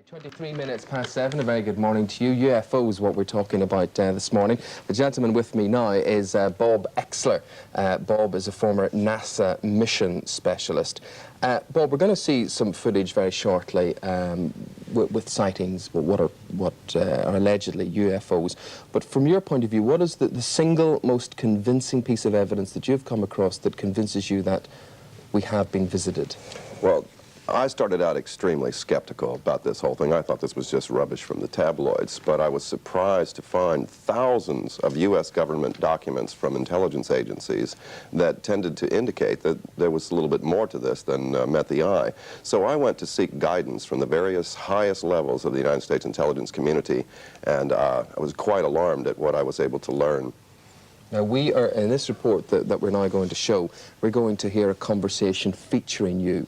23 minutes past 7, a very good morning to you. UFO is what we're talking about this morning. The gentleman with me now is Bob Oechsler. Bob is a former NASA mission specialist. Bob, we're going to see some footage very shortly with sightings, what are allegedly UFOs. But from your point of view, what is the single most convincing piece of evidence that you've come across that convinces you that we have been visited? Well, I started out extremely skeptical about this whole thing. I thought this was just rubbish from the tabloids, but I was surprised to find thousands of U.S. government documents from intelligence agencies that tended to indicate that there was a little bit more to this than met the eye. So I went to seek guidance from the various highest levels of the United States intelligence community, and I was quite alarmed at what I was able to learn. Now, we are, in this report that we're now going to show, we're going to hear a conversation featuring you.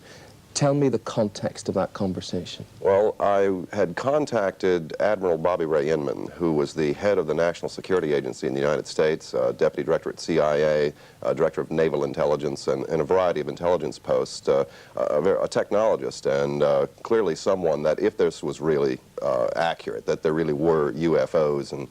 Tell me the context of that conversation. Well, I had contacted Admiral Bobby Ray Inman, who was the head of the National Security Agency in the United States, Deputy Director at CIA, Director of Naval Intelligence, and a variety of intelligence posts, a technologist, and clearly someone that, if this was really accurate, that there really were UFOs and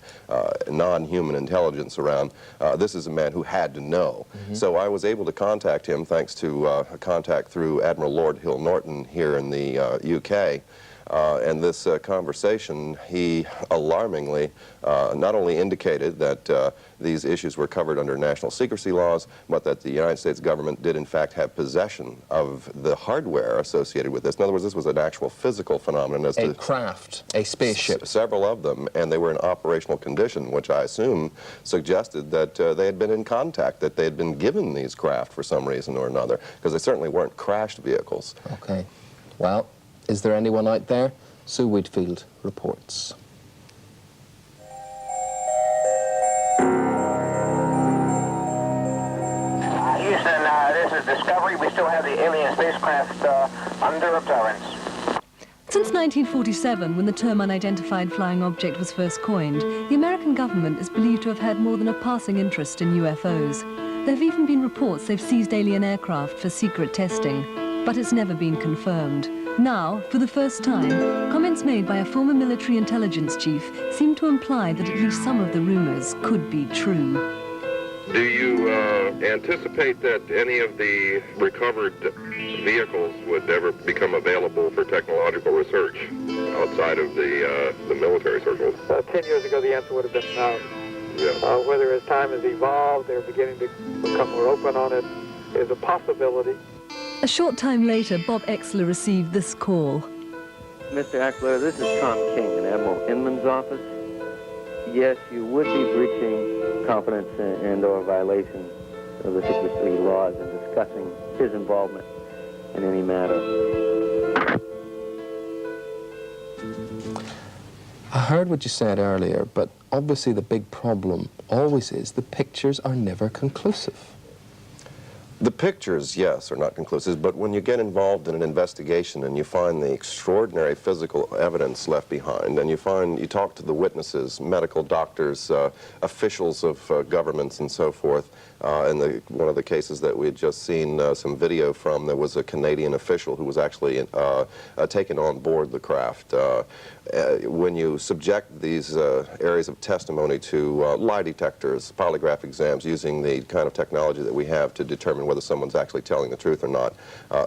non-human intelligence around, this is a man who had to know. So I was able to contact him thanks to a contact through Admiral Lord Hill Norton here in the UK. And this conversation, he alarmingly not only indicated that these issues were covered under national secrecy laws, but that the United States government did in fact have possession of the hardware associated with this. In other words, this was an actual physical phenomenon. A craft, a spaceship. Several of them, and they were in operational condition, which I assume suggested that they had been in contact, that they had been given these craft for some reason or another, because they certainly weren't crashed vehicles. Okay. Well, is there anyone out there? Sue Whitfield reports. Houston, this is Discovery. We still have the alien spacecraft under observance. Since 1947, when the term unidentified flying object was first coined, the American government is believed to have had more than a passing interest in UFOs. There have even been reports they've seized alien aircraft for secret testing, but it's never been confirmed. Now, for the first time, comments made by a former military intelligence chief seem to imply that at least some of the rumors could be true. Do you anticipate that any of the recovered vehicles would ever become available for technological research outside of the military circles? 10 years ago, the answer would have been no. Yeah. Whether as time has evolved, they're beginning to become more open on it, is a possibility. A short time later, Bob Oechsler received this call. Mr. Oechsler, this is Tom King in Admiral Inman's office. Yes, you would be breaching confidence and/or violation of the secrecy laws in discussing his involvement in any matter. I heard what you said earlier, but obviously the big problem always is the pictures are never conclusive. The pictures, yes, are not conclusive, but when you get involved in an investigation and you find the extraordinary physical evidence left behind, and you talk to the witnesses, medical doctors, officials of governments and so forth, in one of the cases that we had just seen some video from, there was a Canadian official who was actually taken on board the craft. When you subject these areas of testimony to lie detectors, polygraph exams, using the kind of technology that we have to determine whether someone's actually telling the truth or not,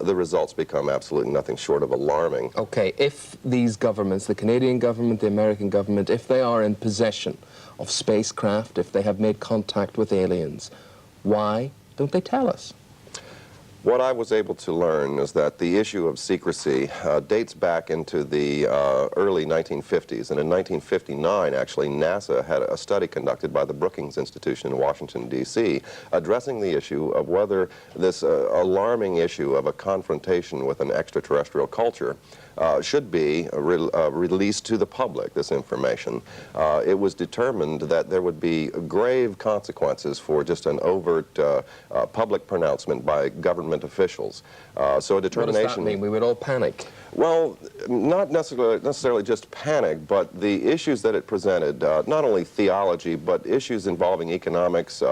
the results become absolutely nothing short of alarming. Okay, if these governments, the Canadian government, the American government, if they are in possession of spacecraft, if they have made contact with aliens, why don't they tell us? What I was able to learn is that the issue of secrecy dates back into the early 1950s, and in 1959, actually, NASA had a study conducted by the Brookings Institution in Washington, D.C., addressing the issue of whether this alarming issue of a confrontation with an extraterrestrial culture should be released to the public, this information. It was determined that there would be grave consequences for just an overt public pronouncement by government government officials. So a determination... What does that mean? We would all panic? Well, not necessarily just panic, but the issues that it presented, not only theology, but issues involving economics,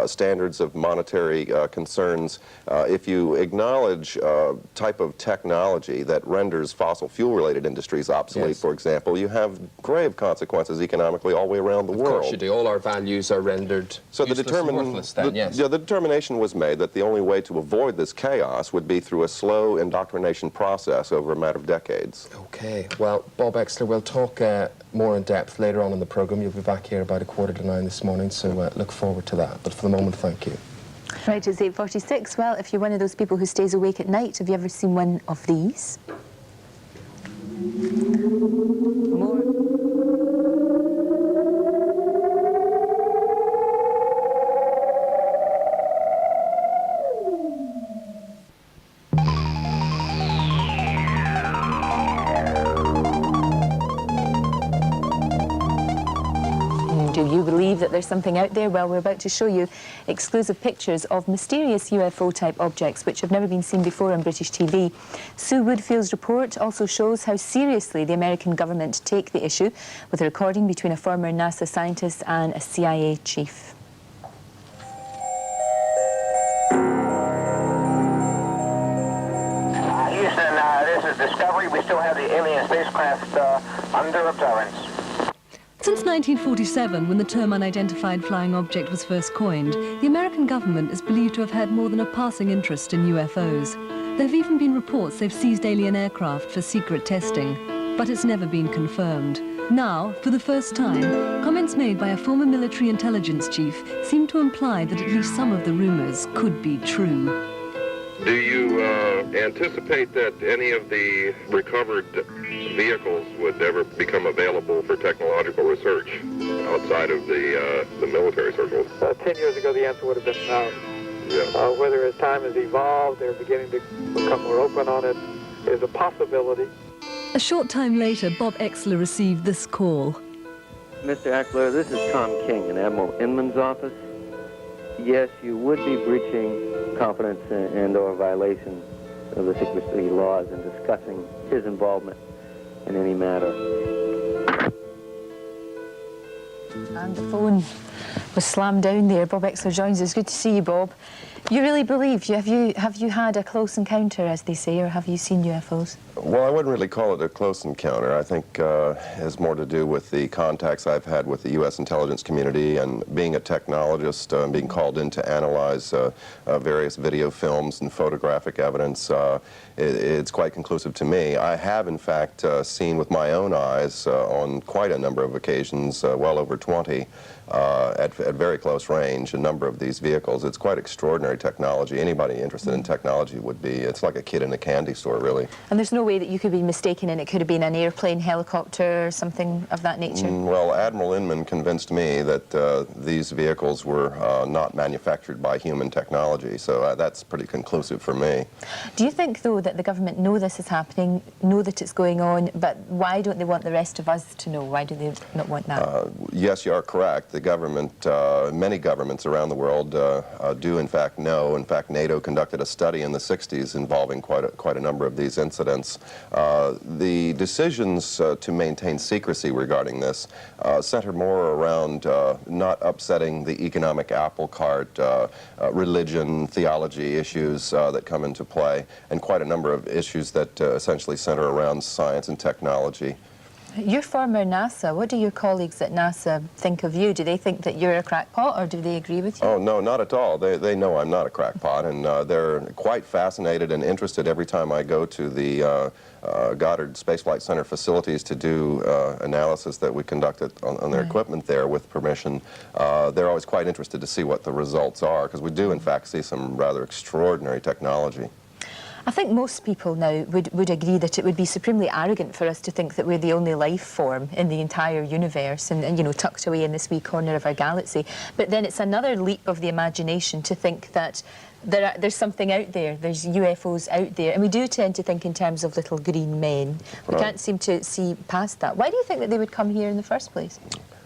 standards of monetary concerns. If you acknowledge type of technology that renders fossil fuel-related industries obsolete, yes, for example, you have grave consequences economically all the way around the world. Of course you do. All our values are rendered so useless and worthless then, yes. The determination was made that the only way to avoid this chaos would be through a slow indoctrination process over a matter of decades. Okay, well, Bob Oechsler, we'll talk more in depth later on in the programme. You'll be back here about 8:45 this morning, so look forward to that. But for the moment, thank you. Right, it's 8:46. Well, if you're one of those people who stays awake at night, have you ever seen one of these? More. Do you believe that there's something out there? Well, we're about to show you exclusive pictures of mysterious UFO-type objects which have never been seen before on British TV. Sue Woodfield's report also shows how seriously the American government take the issue, with a recording between a former NASA scientist and a CIA chief. Houston, this is Discovery. We still have the alien spacecraft under observance. Since 1947, when the term unidentified flying object was first coined, the American government is believed to have had more than a passing interest in UFOs. There have even been reports they've seized alien aircraft for secret testing, but it's never been confirmed. Now, for the first time, comments made by a former military intelligence chief seem to imply that at least some of the rumors could be true. Do you anticipate that any of the recovered vehicles would ever become available for technological research outside of the military circles? 10 years ago, the answer would have been no. Yeah. Whether as time has evolved, they're beginning to become more open on it, is a possibility. A short time later, Bob Oechsler received this call. Mr. Oechsler, this is Tom King in Admiral Inman's office. Yes, you would be breaching confidence and/or violation of the secrecy laws in discussing his involvement in any matter. And the phone was slammed down there. Bob Oechsler joins us. Good to see you, Bob. You really believe, have you had a close encounter, as they say, or have you seen UFOs? Well, I wouldn't really call it a close encounter. I think it has more to do with the contacts I've had with the U.S. intelligence community and being a technologist, being called in to analyze various video films and photographic evidence. It's quite conclusive to me. I have, in fact, seen with my own eyes on quite a number of occasions, well over 20, at very close range, a number of these vehicles. It's quite extraordinary technology. Anybody interested in technology would be, it's like a kid in a candy store, really. And there's no way that you could be mistaken and it could have been an airplane, helicopter, or something of that nature? Well, Admiral Inman convinced me that these vehicles were not manufactured by human technology, so that's pretty conclusive for me. Do you think, though, that the government know this is happening, know that it's going on, but why don't they want the rest of us to know? Why do they not want that? Yes, you are correct. The government, many governments around the world do in fact know. In fact, NATO conducted a study in the 60s involving quite a number of these incidents. The decisions to maintain secrecy regarding this center more around not upsetting the economic apple cart, religion, theology issues that come into play, and quite a number of issues that essentially center around science and technology. You're former NASA. What do your colleagues at NASA think of you? Do they think that you're a crackpot, or do they agree with you? Oh, no, not at all. They know I'm not a crackpot, and they're quite fascinated and interested every time I go to the Goddard Space Flight Center facilities to do analysis that we conducted on their equipment there with permission. They're always quite interested to see what the results are, because we do, in fact, see some rather extraordinary technology. I think most people now would agree that it would be supremely arrogant for us to think that we're the only life form in the entire universe and you know, tucked away in this wee corner of our galaxy. But then it's another leap of the imagination to think that there's something out there, there's UFOs out there, and we do tend to think in terms of little green men. We can't seem to see past that. Why do you think that they would come here in the first place?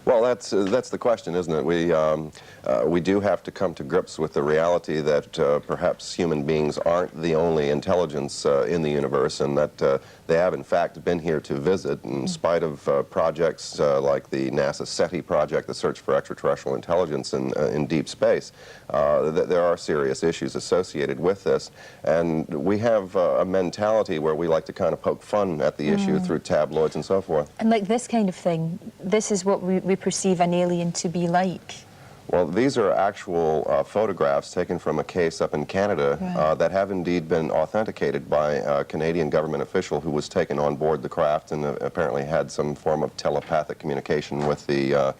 Well, that's the question, isn't it? We do have to come to grips with the reality that perhaps human beings aren't the only intelligence in the universe, and that they have, in fact, been here to visit. In spite of projects like the NASA SETI project, the search for extraterrestrial intelligence in deep space, there are serious issues associated with this. And we have a mentality where we like to kind of poke fun at the issue through tabloids and so forth. And like this kind of thing, this is what we perceive an alien to be like. Well, these are actual photographs taken from a case up in Canada that have indeed been authenticated by a Canadian government official who was taken on board the craft and apparently had some form of telepathic communication with the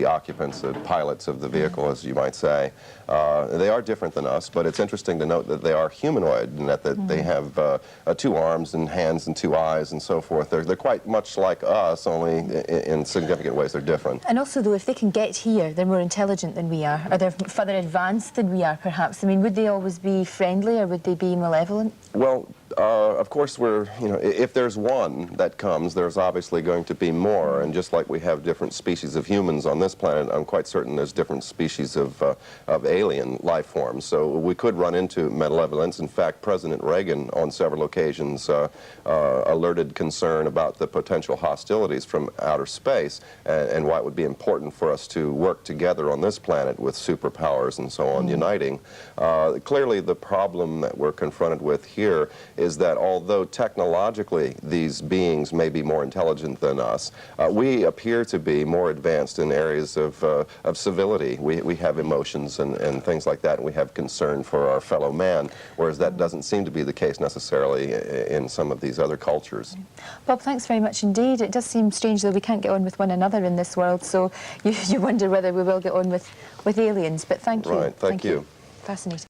occupants, the pilots of the vehicle, as you might say. They are different than us, but it's interesting to note that they are humanoid and that they have 2 arms and hands and 2 eyes and so forth. They're quite much like us, only in significant ways they're different. And also, though, if they can get here, they're more intelligent than we are, or they're further advanced than we are, perhaps. I mean, would they always be friendly, or would they be malevolent? Well, of course, if there's one that comes, there's obviously going to be more. And just like we have different species of humans on this planet, I'm quite certain there's different species of alien life forms. So we could run into malevolence. In fact, President Reagan, on several occasions, alerted concern about the potential hostilities from outer space and why it would be important for us to work together on this planet with superpowers and so on, uniting. Clearly, the problem that we're confronted with here is that although technologically these beings may be more intelligent than us, we appear to be more advanced in areas of civility. We have emotions and things like that, and we have concern for our fellow man, whereas that doesn't seem to be the case necessarily in some of these other cultures. Bob, thanks very much indeed. It does seem strange, though, we can't get on with one another in this world, so you wonder whether we will get on with aliens, but thank you. Right, thank you. Fascinating.